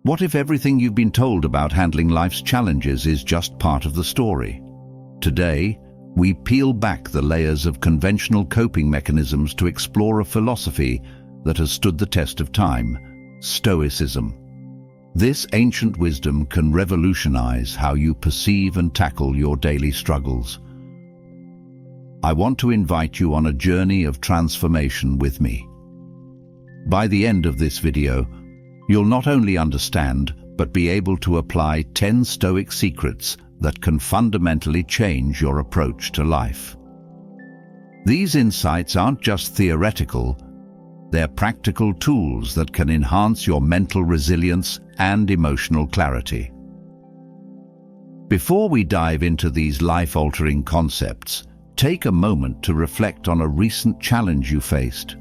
What if everything you've been told about handling life's challenges is just part of the story? Today, we peel back the layers of conventional coping mechanisms to explore a philosophy that has stood the test of time: Stoicism. This ancient wisdom can revolutionize how you perceive and tackle your daily struggles. I want to invite you on a journey of transformation with me. By the end of this video, you'll not only understand, but be able to apply 10 Stoic secrets that can fundamentally change your approach to life. These insights aren't just theoretical, they're practical tools that can enhance your mental resilience and emotional clarity. Before we dive into these life-altering concepts, take a moment to reflect on a recent challenge you faced.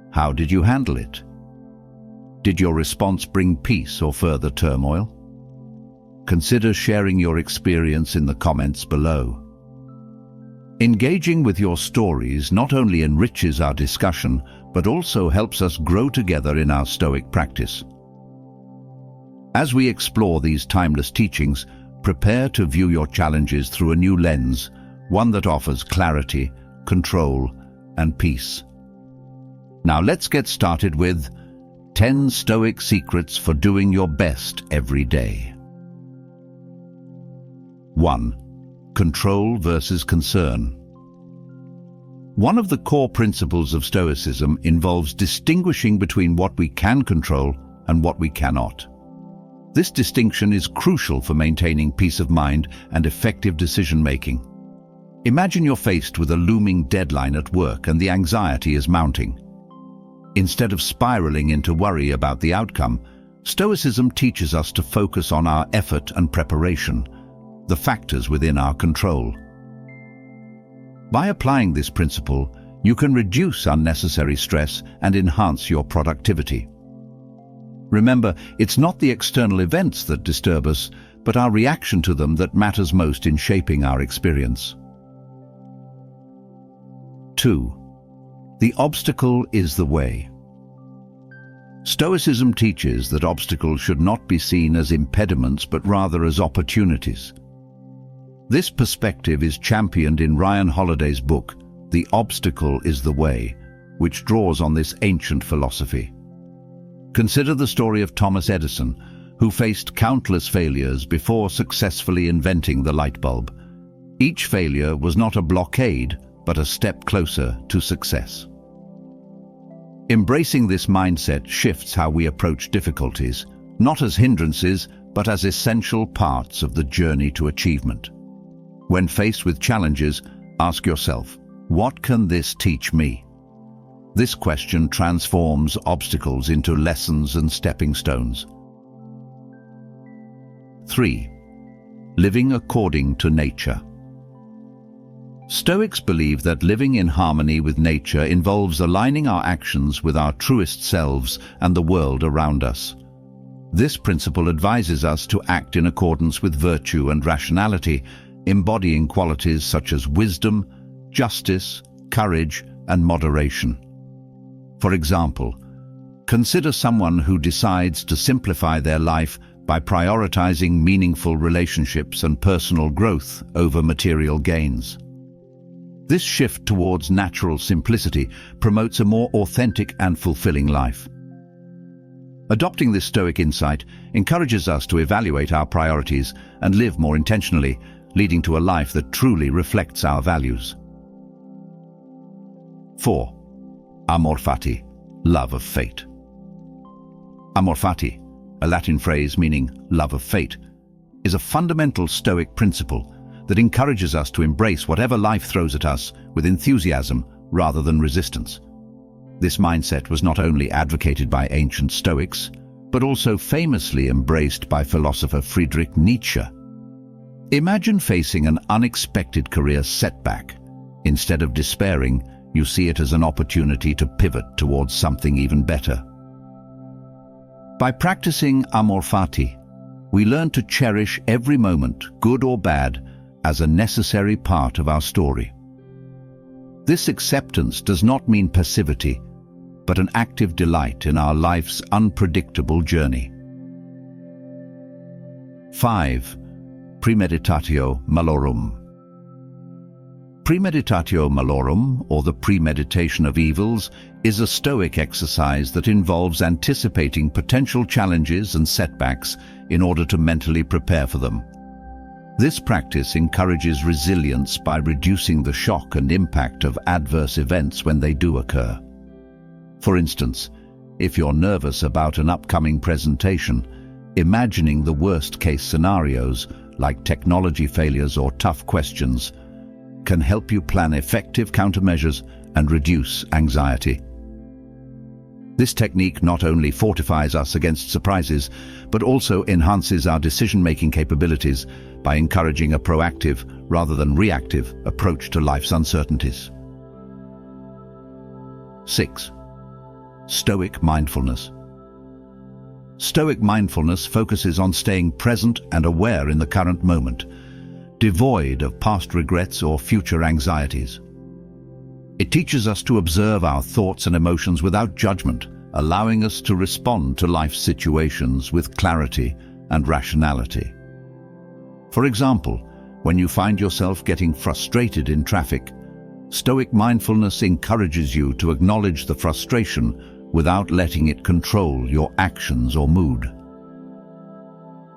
How did you handle it? Did your response bring peace or further turmoil? Consider sharing your experience in the comments below. Engaging with your stories not only enriches our discussion, but also helps us grow together in our Stoic practice. As we explore these timeless teachings, prepare to view your challenges through a new lens, one that offers clarity, control, and peace. Now let's get started with 10 Stoic secrets for doing your best every day. 1. Control versus concern. One of the core principles of Stoicism involves distinguishing between what we can control and what we cannot. This distinction is crucial for maintaining peace of mind and effective decision-making. Imagine you're faced with a looming deadline at work and the anxiety is mounting. Instead of spiraling into worry about the outcome, Stoicism teaches us to focus on our effort and preparation, the factors within our control. By applying this principle, you can reduce unnecessary stress and enhance your productivity. Remember, it's not the external events that disturb us, but our reaction to them that matters most in shaping our experience. 2. The obstacle is the way. Stoicism teaches that obstacles should not be seen as impediments but rather as opportunities. This perspective is championed in Ryan Holiday's book, The Obstacle is the Way, which draws on this ancient philosophy. Consider the story of Thomas Edison, who faced countless failures before successfully inventing the light bulb. Each failure was not a blockade, but a step closer to success. Embracing this mindset shifts how we approach difficulties, not as hindrances, but as essential parts of the journey to achievement. When faced with challenges, ask yourself, what can this teach me? This question transforms obstacles into lessons and stepping stones. 3. Living according to nature. Stoics believe that living in harmony with nature involves aligning our actions with our truest selves and the world around us. This principle advises us to act in accordance with virtue and rationality, embodying qualities such as wisdom, justice, courage, and moderation. For example, consider someone who decides to simplify their life by prioritizing meaningful relationships and personal growth over material gains. This shift towards natural simplicity promotes a more authentic and fulfilling life. Adopting this Stoic insight encourages us to evaluate our priorities and live more intentionally, leading to a life that truly reflects our values. 4. Amor Fati, love of fate. Amor Fati, a Latin phrase meaning love of fate, is a fundamental Stoic principle that encourages us to embrace whatever life throws at us with enthusiasm rather than resistance. This mindset was not only advocated by ancient Stoics, but also famously embraced by philosopher Friedrich Nietzsche. Imagine facing an unexpected career setback. Instead of despairing, you see it as an opportunity to pivot towards something even better. By practicing Amor Fati, we learn to cherish every moment, good or bad, as a necessary part of our story. This acceptance does not mean passivity, but an active delight in our life's unpredictable journey. 5. Premeditatio malorum. Premeditatio malorum, or the premeditation of evils, is a Stoic exercise that involves anticipating potential challenges and setbacks in order to mentally prepare for them. This practice encourages resilience by reducing the shock and impact of adverse events when they do occur. For instance, if you're nervous about an upcoming presentation, imagining the worst-case scenarios, like technology failures or tough questions, can help you plan effective countermeasures and reduce anxiety. This technique not only fortifies us against surprises, but also enhances our decision-making capabilities by encouraging a proactive rather than reactive approach to life's uncertainties. 6. Stoic mindfulness. Stoic mindfulness focuses on staying present and aware in the current moment, devoid of past regrets or future anxieties. It teaches us to observe our thoughts and emotions without judgment, allowing us to respond to life's situations with clarity and rationality. For example, when you find yourself getting frustrated in traffic, Stoic mindfulness encourages you to acknowledge the frustration without letting it control your actions or mood.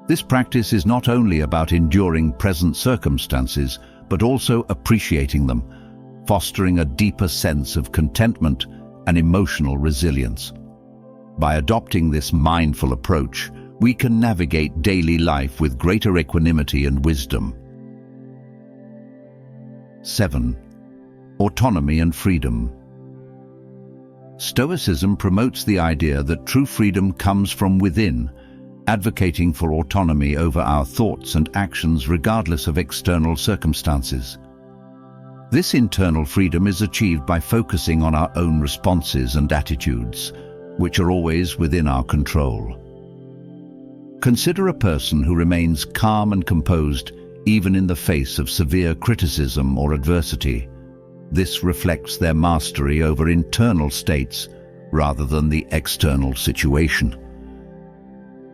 This practice is not only about enduring present circumstances, but also appreciating them, fostering a deeper sense of contentment and emotional resilience. By adopting this mindful approach, we can navigate daily life with greater equanimity and wisdom. 7. Autonomy and freedom. Stoicism promotes the idea that true freedom comes from within, advocating for autonomy over our thoughts and actions regardless of external circumstances. This internal freedom is achieved by focusing on our own responses and attitudes, which are always within our control. Consider a person who remains calm and composed even in the face of severe criticism or adversity. This reflects their mastery over internal states rather than the external situation.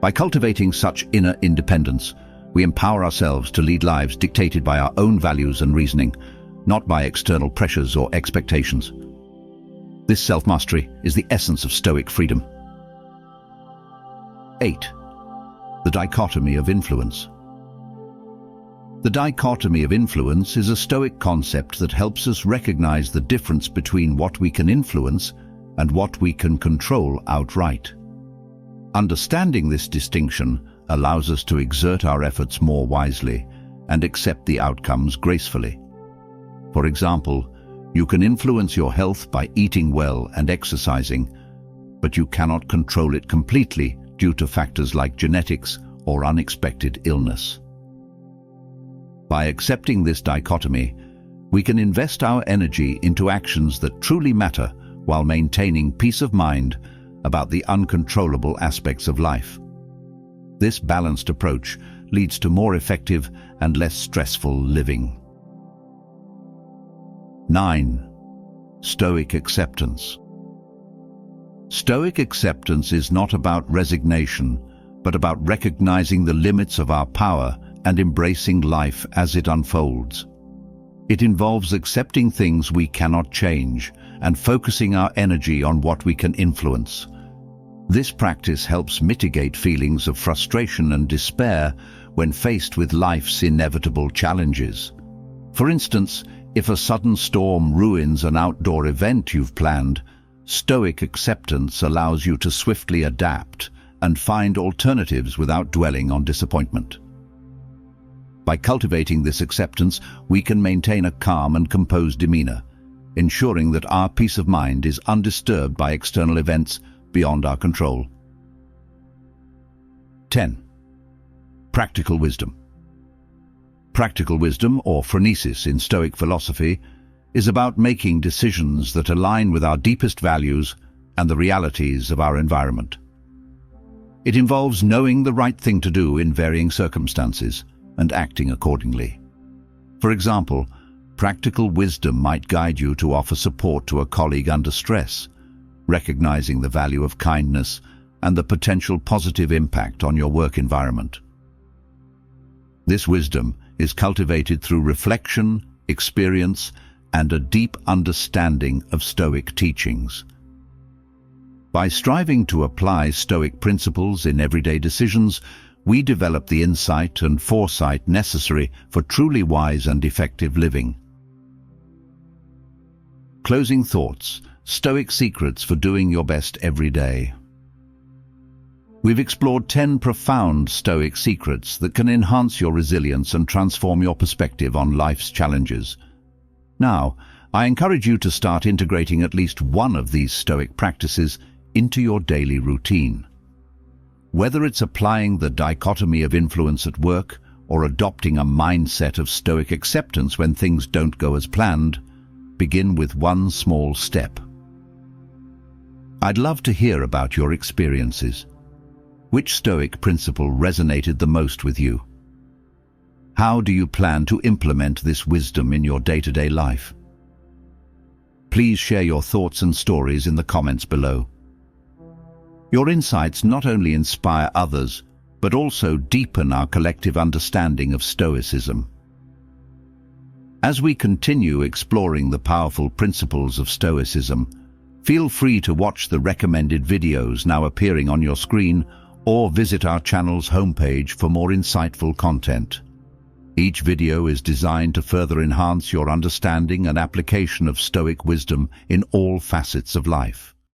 By cultivating such inner independence, we empower ourselves to lead lives dictated by our own values and reasoning, not by external pressures or expectations. This self-mastery is the essence of Stoic freedom. 8. The dichotomy of influence. The dichotomy of influence is a Stoic concept that helps us recognize the difference between what we can influence and what we can control outright. Understanding this distinction allows us to exert our efforts more wisely and accept the outcomes gracefully. For example, you can influence your health by eating well and exercising, but you cannot control it completely due to factors like genetics or unexpected illness. By accepting this dichotomy, we can invest our energy into actions that truly matter while maintaining peace of mind about the uncontrollable aspects of life. This balanced approach leads to more effective and less stressful living. 9. Stoic acceptance. Stoic acceptance is not about resignation, but about recognizing the limits of our power and embracing life as it unfolds. It involves accepting things we cannot change and focusing our energy on what we can influence. This practice helps mitigate feelings of frustration and despair when faced with life's inevitable challenges. For instance, if a sudden storm ruins an outdoor event you've planned, Stoic acceptance allows you to swiftly adapt and find alternatives without dwelling on disappointment. By cultivating this acceptance, we can maintain a calm and composed demeanor, ensuring that our peace of mind is undisturbed by external events beyond our control. 10. Practical wisdom. Practical wisdom, or phronesis in Stoic philosophy, is about making decisions that align with our deepest values and the realities of our environment. It involves knowing the right thing to do in varying circumstances and acting accordingly. For example, practical wisdom might guide you to offer support to a colleague under stress, recognizing the value of kindness and the potential positive impact on your work environment. This wisdom is cultivated through reflection, experience, and a deep understanding of Stoic teachings. By striving to apply Stoic principles in everyday decisions, we develop the insight and foresight necessary for truly wise and effective living. Closing thoughts, Stoic secrets for doing your best every day. We've explored 10 profound Stoic secrets that can enhance your resilience and transform your perspective on life's challenges. Now, I encourage you to start integrating at least one of these Stoic practices into your daily routine. Whether it's applying the dichotomy of influence at work or adopting a mindset of Stoic acceptance when things don't go as planned, begin with one small step. I'd love to hear about your experiences. Which Stoic principle resonated the most with you? How do you plan to implement this wisdom in your day-to-day life? Please share your thoughts and stories in the comments below. Your insights not only inspire others, but also deepen our collective understanding of Stoicism. As we continue exploring the powerful principles of Stoicism, feel free to watch the recommended videos now appearing on your screen or visit our channel's homepage for more insightful content. Each video is designed to further enhance your understanding and application of Stoic wisdom in all facets of life.